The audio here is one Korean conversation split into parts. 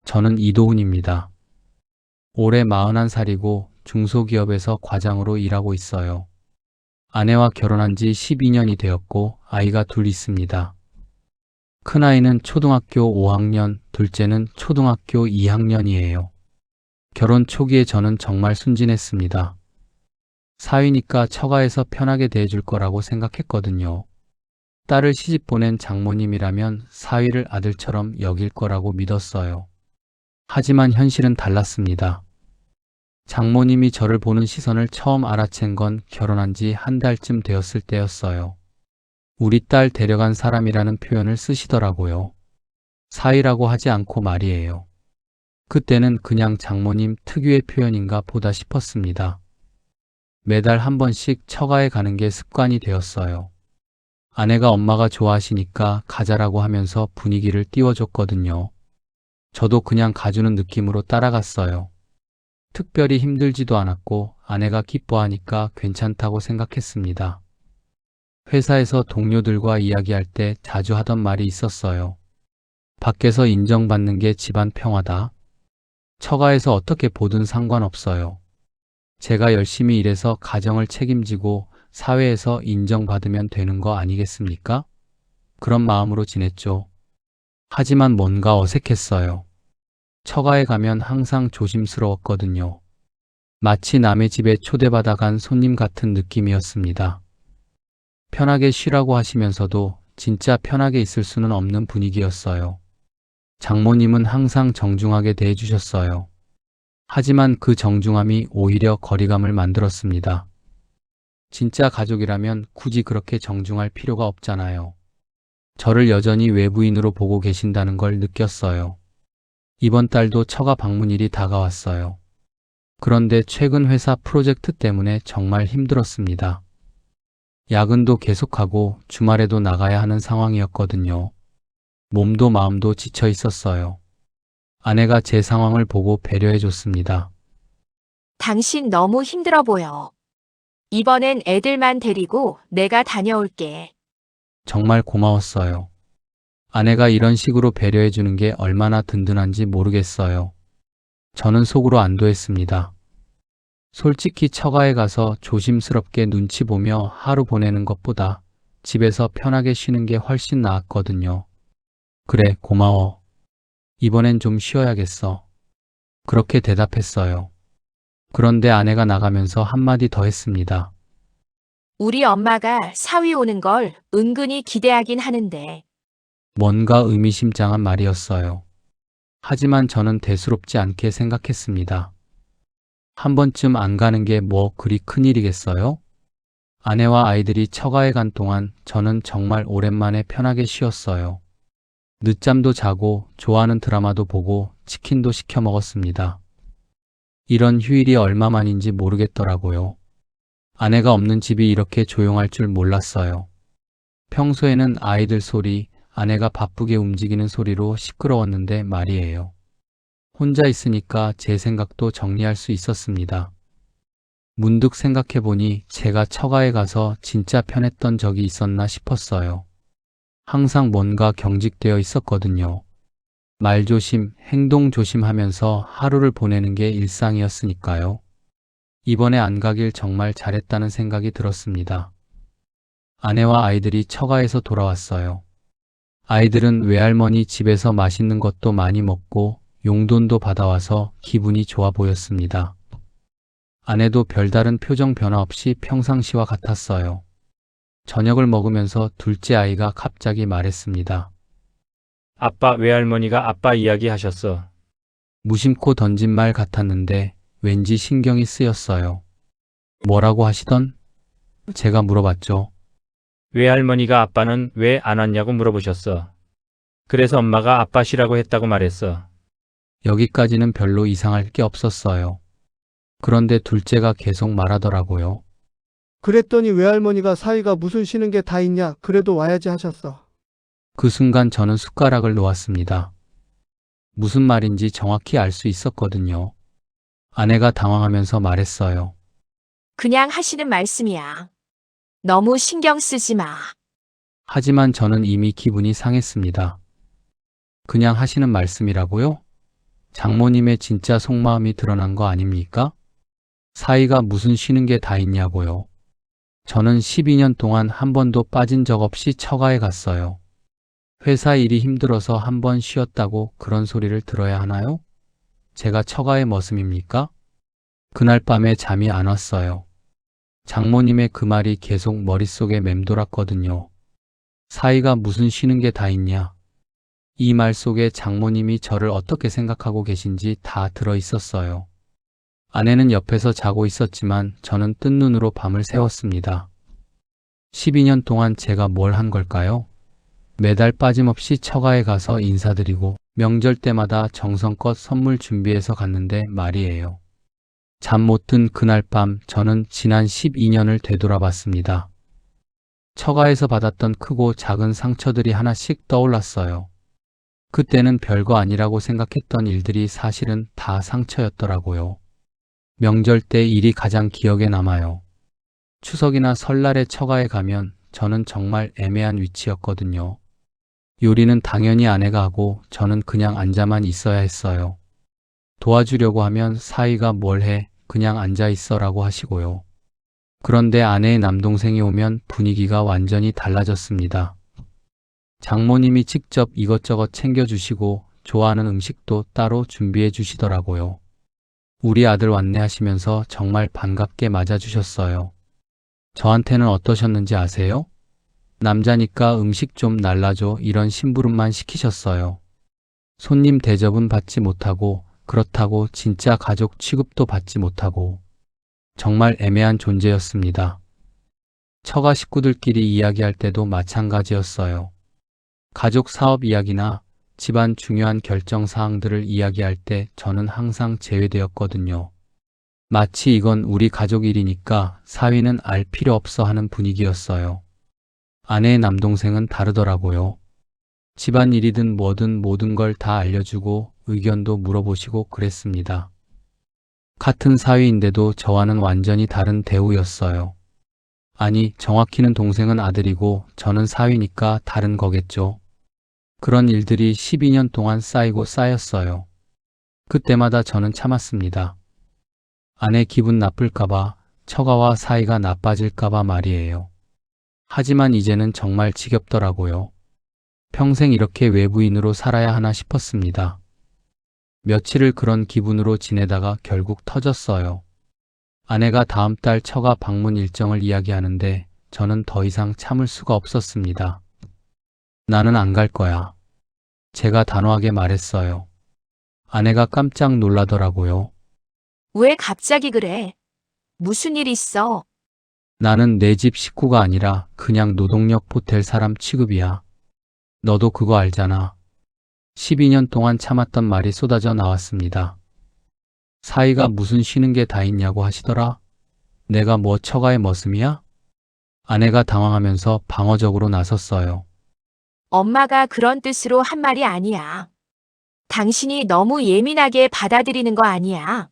저는 이도훈입니다. 올해 41살이고 중소기업에서 과장으로 일하고 있어요. 아내와 결혼한 지 12년이 되었고 아이가 둘 있습니다. 큰아이는 초등학교 5학년, 둘째는 초등학교 2학년이에요. 결혼 초기에 저는 정말 순진했습니다. 사위니까 처가에서 편하게 대해줄 거라고 생각했거든요. 딸을 시집 보낸 장모님이라면 사위를 아들처럼 여길 거라고 믿었어요. 하지만 현실은 달랐습니다. 장모님이 저를 보는 시선을 처음 알아챈 건 결혼한 지 한 달쯤 되었을 때였어요. 우리 딸 데려간 사람이라는 표현을 쓰시더라고요. 사위라고 하지 않고 말이에요. 그때는 그냥 장모님 특유의 표현인가 보다 싶었습니다. 매달 한 번씩 처가에 가는 게 습관이 되었어요. 아내가 엄마가 좋아하시니까 가자라고 하면서 분위기를 띄워줬거든요. 저도 그냥 가주는 느낌으로 따라갔어요. 특별히 힘들지도 않았고 아내가 기뻐하니까 괜찮다고 생각했습니다. 회사에서 동료들과 이야기할 때 자주 하던 말이 있었어요. 밖에서 인정받는 게 집안 평화다. 처가에서 어떻게 보든 상관없어요. 제가 열심히 일해서 가정을 책임지고 사회에서 인정받으면 되는 거 아니겠습니까? 그런 마음으로 지냈죠. 하지만 뭔가 어색했어요. 처가에 가면 항상 조심스러웠거든요. 마치 남의 집에 초대받아 간 손님 같은 느낌이었습니다. 편하게 쉬라고 하시면서도 진짜 편하게 있을 수는 없는 분위기였어요. 장모님은 항상 정중하게 대해주셨어요. 하지만 그 정중함이 오히려 거리감을 만들었습니다. 진짜 가족이라면 굳이 그렇게 정중할 필요가 없잖아요. 저를 여전히 외부인으로 보고 계신다는 걸 느꼈어요. 이번 달도 처가 방문일이 다가왔어요. 그런데 최근 회사 프로젝트 때문에 정말 힘들었습니다. 야근도 계속하고 주말에도 나가야 하는 상황이었거든요. 몸도 마음도 지쳐 있었어요. 아내가 제 상황을 보고 배려해 줬습니다. 당신 너무 힘들어 보여. 이번엔 애들만 데리고 내가 다녀올게. 정말 고마웠어요. 아내가 이런 식으로 배려해 주는 게 얼마나 든든한지 모르겠어요. 저는 속으로 안도했습니다. 솔직히 처가에 가서 조심스럽게 눈치 보며 하루 보내는 것보다 집에서 편하게 쉬는 게 훨씬 나았거든요. 그래, 고마워. 이번엔 좀 쉬어야겠어. 그렇게 대답했어요. 그런데 아내가 나가면서 한마디 더 했습니다. 우리 엄마가 사위 오는 걸 은근히 기대하긴 하는데. 뭔가 의미심장한 말이었어요. 하지만 저는 대수롭지 않게 생각했습니다. 한 번쯤 안 가는 게 뭐 그리 큰일이겠어요? 아내와 아이들이 처가에 간 동안 저는 정말 오랜만에 편하게 쉬었어요. 늦잠도 자고 좋아하는 드라마도 보고 치킨도 시켜 먹었습니다. 이런 휴일이 얼마만인지 모르겠더라고요. 아내가 없는 집이 이렇게 조용할 줄 몰랐어요. 평소에는 아이들 소리, 아내가 바쁘게 움직이는 소리로 시끄러웠는데 말이에요. 혼자 있으니까 제 생각도 정리할 수 있었습니다. 문득 생각해보니 제가 처가에 가서 진짜 편했던 적이 있었나 싶었어요. 항상 뭔가 경직되어 있었거든요. 말조심, 행동 조심하면서 하루를 보내는 게 일상이었으니까요. 이번에 안 가길 정말 잘했다는 생각이 들었습니다. 아내와 아이들이 처가에서 돌아왔어요. 아이들은 외할머니 집에서 맛있는 것도 많이 먹고 용돈도 받아와서 기분이 좋아 보였습니다. 아내도 별다른 표정 변화 없이 평상시와 같았어요. 저녁을 먹으면서 둘째 아이가 갑자기 말했습니다. 아빠 외할머니가 아빠 이야기 하셨어. 무심코 던진 말 같았는데 왠지 신경이 쓰였어요. 뭐라고 하시던? 제가 물어봤죠. 외할머니가 아빠는 왜 안 왔냐고 물어보셨어. 그래서 엄마가 아빠 쉬라고 했다고 말했어. 여기까지는 별로 이상할 게 없었어요. 그런데 둘째가 계속 말하더라고요. 그랬더니 외할머니가 사위가 무슨 쉬는 게 다 있냐, 그래도 와야지 하셨어. 그 순간 저는 숟가락을 놓았습니다. 무슨 말인지 정확히 알 수 있었거든요. 아내가 당황하면서 말했어요. 그냥 하시는 말씀이야. 너무 신경 쓰지 마. 하지만 저는 이미 기분이 상했습니다. 그냥 하시는 말씀이라고요? 장모님의 진짜 속마음이 드러난 거 아닙니까? 사위가 무슨 쉬는 게 다 있냐고요. 저는 12년 동안 한 번도 빠진 적 없이 처가에 갔어요. 회사 일이 힘들어서 한 번 쉬었다고 그런 소리를 들어야 하나요? 제가 처가의 머슴입니까? 그날 밤에 잠이 안 왔어요. 장모님의 그 말이 계속 머릿속에 맴돌았거든요. 사위가 무슨 쉬는 게 다 있냐? 이 말 속에 장모님이 저를 어떻게 생각하고 계신지 다 들어 있었어요. 아내는 옆에서 자고 있었지만 저는 뜬 눈으로 밤을 새웠습니다. 12년 동안 제가 뭘 한 걸까요? 매달 빠짐없이 처가에 가서 인사드리고 명절 때마다 정성껏 선물 준비해서 갔는데 말이에요. 잠 못 든 그날 밤 저는 지난 12년을 되돌아봤습니다. 처가에서 받았던 크고 작은 상처들이 하나씩 떠올랐어요. 그때는 별거 아니라고 생각했던 일들이 사실은 다 상처였더라고요. 명절 때 일이 가장 기억에 남아요. 추석이나 설날에 처가에 가면 저는 정말 애매한 위치였거든요. 요리는 당연히 아내가 하고 저는 그냥 앉아만 있어야 했어요. 도와주려고 하면 사위가 뭘 해, 그냥 앉아 있어라고 하시고요. 그런데 아내의 남동생이 오면 분위기가 완전히 달라졌습니다. 장모님이 직접 이것저것 챙겨주시고 좋아하는 음식도 따로 준비해 주시더라고요. 우리 아들 왔네 하시면서 정말 반갑게 맞아주셨어요. 저한테는 어떠셨는지 아세요? 남자니까 음식 좀 날라줘 이런 심부름만 시키셨어요. 손님 대접은 받지 못하고 그렇다고 진짜 가족 취급도 받지 못하고 정말 애매한 존재였습니다. 처가 식구들끼리 이야기할 때도 마찬가지였어요. 가족 사업 이야기나 집안 중요한 결정 사항들을 이야기할 때 저는 항상 제외되었거든요. 마치 이건 우리 가족 일이니까 사위는 알 필요 없어 하는 분위기였어요. 아내의 남동생은 다르더라고요. 집안 일이든 뭐든 모든 걸 다 알려주고 의견도 물어보시고 그랬습니다. 같은 사위인데도 저와는 완전히 다른 대우였어요. 아니, 정확히는 동생은 아들이고 저는 사위니까 다른 거겠죠. 그런 일들이 12년 동안 쌓이고 쌓였어요. 그때마다 저는 참았습니다. 아내 기분 나쁠까봐, 처가와 사이가 나빠질까봐 말이에요. 하지만 이제는 정말 지겹더라고요. 평생 이렇게 외부인으로 살아야 하나 싶었습니다. 며칠을 그런 기분으로 지내다가 결국 터졌어요. 아내가 다음 달 처가 방문 일정을 이야기하는데 저는 더 이상 참을 수가 없었습니다. 나는 안 갈 거야. 제가 단호하게 말했어요. 아내가 깜짝 놀라더라고요. 왜 갑자기 그래? 무슨 일 있어? 나는 내 집 식구가 아니라 그냥 노동력 보탤 사람 취급이야. 너도 그거 알잖아. 12년 동안 참았던 말이 쏟아져 나왔습니다. 사위가 무슨 쉬는 게 다 있냐고 하시더라? 내가 뭐 처가의 머슴이야? 아내가 당황하면서 방어적으로 나섰어요. 엄마가 그런 뜻으로 한 말이 아니야. 당신이 너무 예민하게 받아들이는 거 아니야.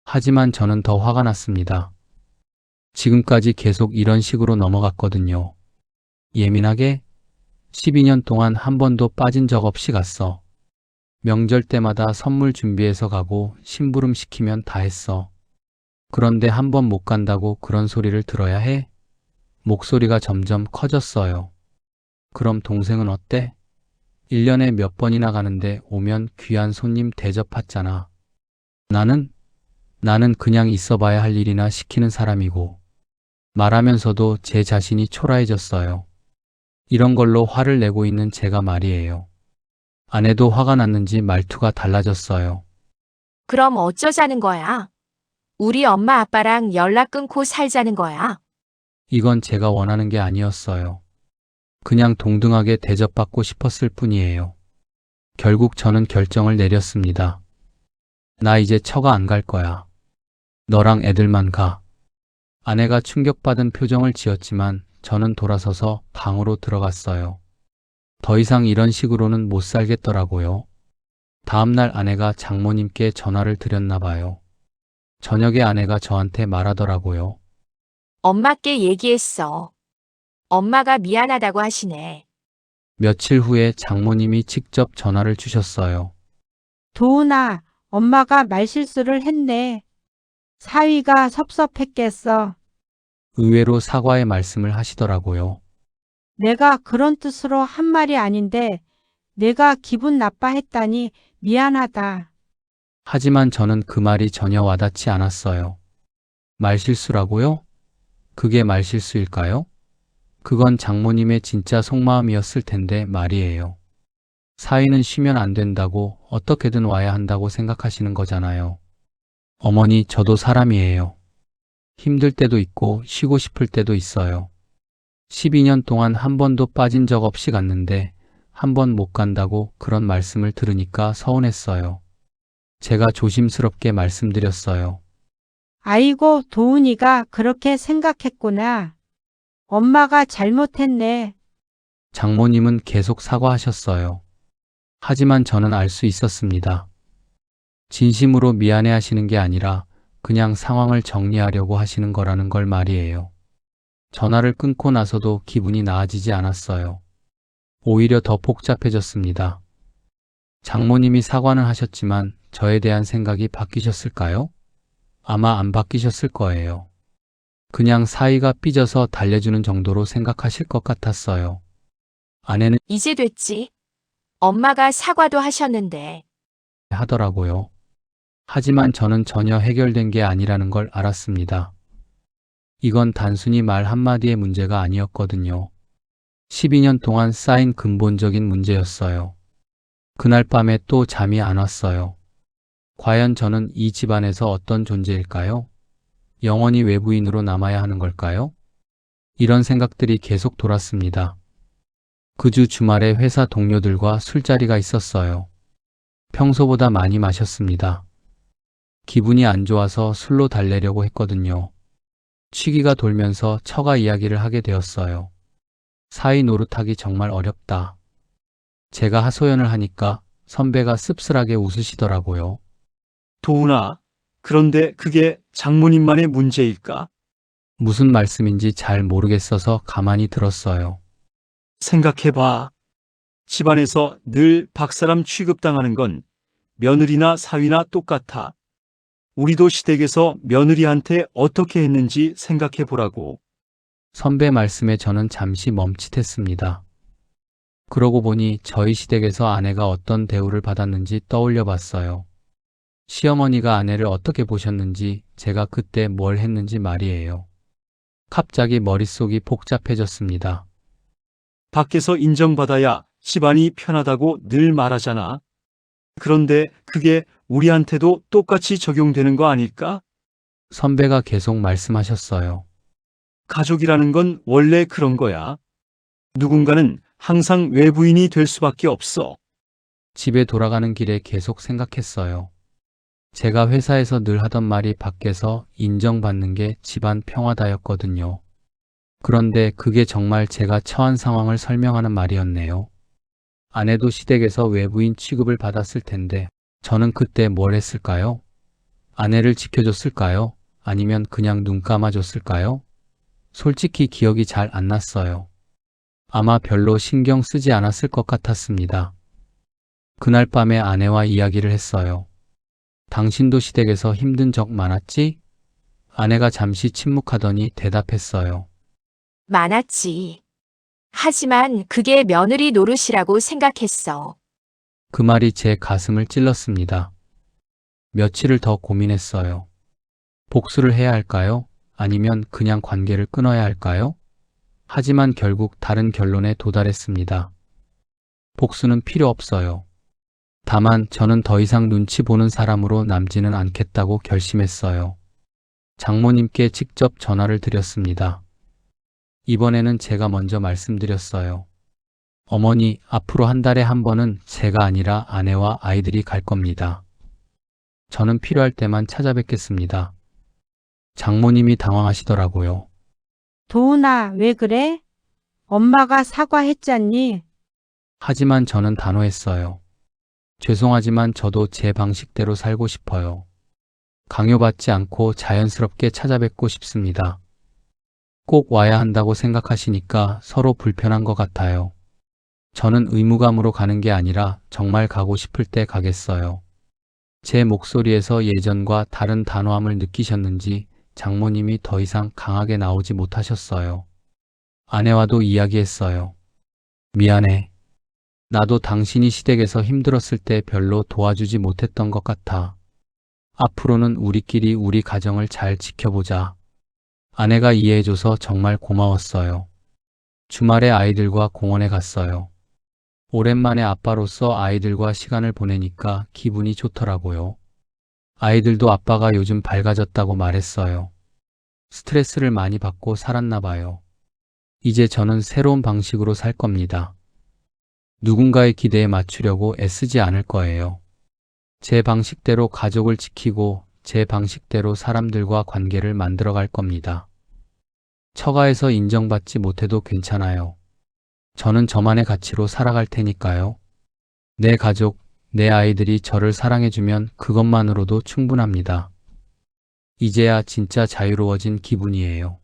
하지만 저는 더 화가 났습니다. 지금까지 계속 이런 식으로 넘어갔거든요. 예민하게? 12년 동안 한 번도 빠진 적 없이 갔어. 명절 때마다 선물 준비해서 가고 심부름 시키면 다 했어. 그런데 한 번 못 간다고 그런 소리를 들어야 해? 목소리가 점점 커졌어요. 그럼 동생은 어때? 1년에 몇 번이나 가는데 오면 귀한 손님 대접받잖아. 나는 그냥 있어봐야 할 일이나 시키는 사람이고. 말하면서도 제 자신이 초라해졌어요. 이런 걸로 화를 내고 있는 제가 말이에요. 아내도 화가 났는지 말투가 달라졌어요. 그럼 어쩌자는 거야? 우리 엄마 아빠랑 연락 끊고 살자는 거야. 이건 제가 원하는 게 아니었어요. 그냥 동등하게 대접받고 싶었을 뿐이에요. 결국 저는 결정을 내렸습니다. 나 이제 처가 안 갈 거야. 너랑 애들만 가. 아내가 충격받은 표정을 지었지만 저는 돌아서서 방으로 들어갔어요. 더 이상 이런 식으로는 못 살겠더라고요. 다음 날 아내가 장모님께 전화를 드렸나 봐요. 저녁에 아내가 저한테 말하더라고요. 엄마께 얘기했어. 엄마가 미안하다고 하시네. 며칠 후에 장모님이 직접 전화를 주셨어요. 도훈아, 엄마가 말실수를 했네. 사위가 섭섭했겠어. 의외로 사과의 말씀을 하시더라고요. 내가 그런 뜻으로 한 말이 아닌데 내가 기분 나빠했다니 미안하다. 하지만 저는 그 말이 전혀 와닿지 않았어요. 말실수라고요? 그게 말실수일까요? 그건 장모님의 진짜 속마음이었을 텐데 말이에요. 사위는 쉬면 안 된다고 어떻게든 와야 한다고 생각하시는 거잖아요. 어머니, 저도 사람이에요. 힘들 때도 있고 쉬고 싶을 때도 있어요. 12년 동안 한 번도 빠진 적 없이 갔는데 한 번 못 간다고 그런 말씀을 들으니까 서운했어요. 제가 조심스럽게 말씀드렸어요. 아이고, 도훈이가 그렇게 생각했구나. 엄마가 잘못했네. 장모님은 계속 사과하셨어요. 하지만 저는 알 수 있었습니다. 진심으로 미안해 하시는 게 아니라 그냥 상황을 정리하려고 하시는 거라는 걸 말이에요. 전화를 끊고 나서도 기분이 나아지지 않았어요. 오히려 더 복잡해졌습니다. 장모님이 사과는 하셨지만 저에 대한 생각이 바뀌셨을까요? 아마 안 바뀌셨을 거예요. 그냥 사이가 삐져서 달래주는 정도로 생각하실 것 같았어요. 아내는 이제 됐지. 엄마가 사과도 하셨는데. 하더라고요. 하지만 저는 전혀 해결된 게 아니라는 걸 알았습니다. 이건 단순히 말 한마디의 문제가 아니었거든요. 12년 동안 쌓인 근본적인 문제였어요. 그날 밤에 또 잠이 안 왔어요. 과연 저는 이 집안에서 어떤 존재일까요? 영원히 외부인으로 남아야 하는 걸까요? 이런 생각들이 계속 돌았습니다. 그 주 주말에 회사 동료들과 술자리가 있었어요. 평소보다 많이 마셨습니다. 기분이 안 좋아서 술로 달래려고 했거든요. 취기가 돌면서 처가 이야기를 하게 되었어요. 사위 노릇하기 정말 어렵다. 제가 하소연을 하니까 선배가 씁쓸하게 웃으시더라고요. 도훈아, 그런데 그게 장모님만의 문제일까? 무슨 말씀인지 잘 모르겠어서 가만히 들었어요. 생각해봐. 집안에서 늘 박사람 취급당하는 건 며느리나 사위나 똑같아. 우리도 시댁에서 며느리한테 어떻게 했는지 생각해보라고. 선배 말씀에 저는 잠시 멈칫했습니다. 그러고 보니 저희 시댁에서 아내가 어떤 대우를 받았는지 떠올려 봤어요. 시어머니가 아내를 어떻게 보셨는지, 제가 그때 뭘 했는지 말이에요. 갑자기 머릿속이 복잡해졌습니다. 밖에서 인정받아야 집안이 편하다고 늘 말하잖아. 그런데 그게 우리한테도 똑같이 적용되는 거 아닐까? 선배가 계속 말씀하셨어요. 가족이라는 건 원래 그런 거야. 누군가는 항상 외부인이 될 수밖에 없어. 집에 돌아가는 길에 계속 생각했어요. 제가 회사에서 늘 하던 말이 밖에서 인정받는 게 집안 평화다였거든요. 그런데 그게 정말 제가 처한 상황을 설명하는 말이었네요. 아내도 시댁에서 외부인 취급을 받았을 텐데 저는 그때 뭘 했을까요? 아내를 지켜줬을까요? 아니면 그냥 눈 감아줬을까요? 솔직히 기억이 잘 안 났어요. 아마 별로 신경 쓰지 않았을 것 같았습니다. 그날 밤에 아내와 이야기를 했어요. 당신도 시댁에서 힘든 적 많았지? 아내가 잠시 침묵하더니 대답했어요. 많았지. 하지만 그게 며느리 노릇이라고 생각했어. 그 말이 제 가슴을 찔렀습니다. 며칠을 더 고민했어요. 복수를 해야 할까요? 아니면 그냥 관계를 끊어야 할까요? 하지만 결국 다른 결론에 도달했습니다. 복수는 필요 없어요. 다만 저는 더 이상 눈치 보는 사람으로 남지는 않겠다고 결심했어요. 장모님께 직접 전화를 드렸습니다. 이번에는 제가 먼저 말씀드렸어요. 어머니, 앞으로 한 달에 한 번은 제가 아니라 아내와 아이들이 갈 겁니다. 저는 필요할 때만 찾아뵙겠습니다. 장모님이 당황하시더라고요. 도훈아, 왜 그래? 엄마가 사과했잖니? 하지만 저는 단호했어요. 죄송하지만 저도 제 방식대로 살고 싶어요. 강요받지 않고 자연스럽게 찾아뵙고 싶습니다. 꼭 와야 한다고 생각하시니까 서로 불편한 것 같아요. 저는 의무감으로 가는 게 아니라 정말 가고 싶을 때 가겠어요. 제 목소리에서 예전과 다른 단호함을 느끼셨는지 장모님이 더 이상 강하게 나오지 못하셨어요. 아내와도 이야기했어요. 미안해. 나도 당신이 시댁에서 힘들었을 때 별로 도와주지 못했던 것 같아. 앞으로는 우리끼리 우리 가정을 잘 지켜보자. 아내가 이해해줘서 정말 고마웠어요. 주말에 아이들과 공원에 갔어요. 오랜만에 아빠로서 아이들과 시간을 보내니까 기분이 좋더라고요. 아이들도 아빠가 요즘 밝아졌다고 말했어요. 스트레스를 많이 받고 살았나 봐요. 이제 저는 새로운 방식으로 살 겁니다. 누군가의 기대에 맞추려고 애쓰지 않을 거예요. 제 방식대로 가족을 지키고 제 방식대로 사람들과 관계를 만들어 갈 겁니다. 처가에서 인정받지 못해도 괜찮아요. 저는 저만의 가치로 살아갈 테니까요. 내 가족, 내 아이들이 저를 사랑해주면 그것만으로도 충분합니다. 이제야 진짜 자유로워진 기분이에요.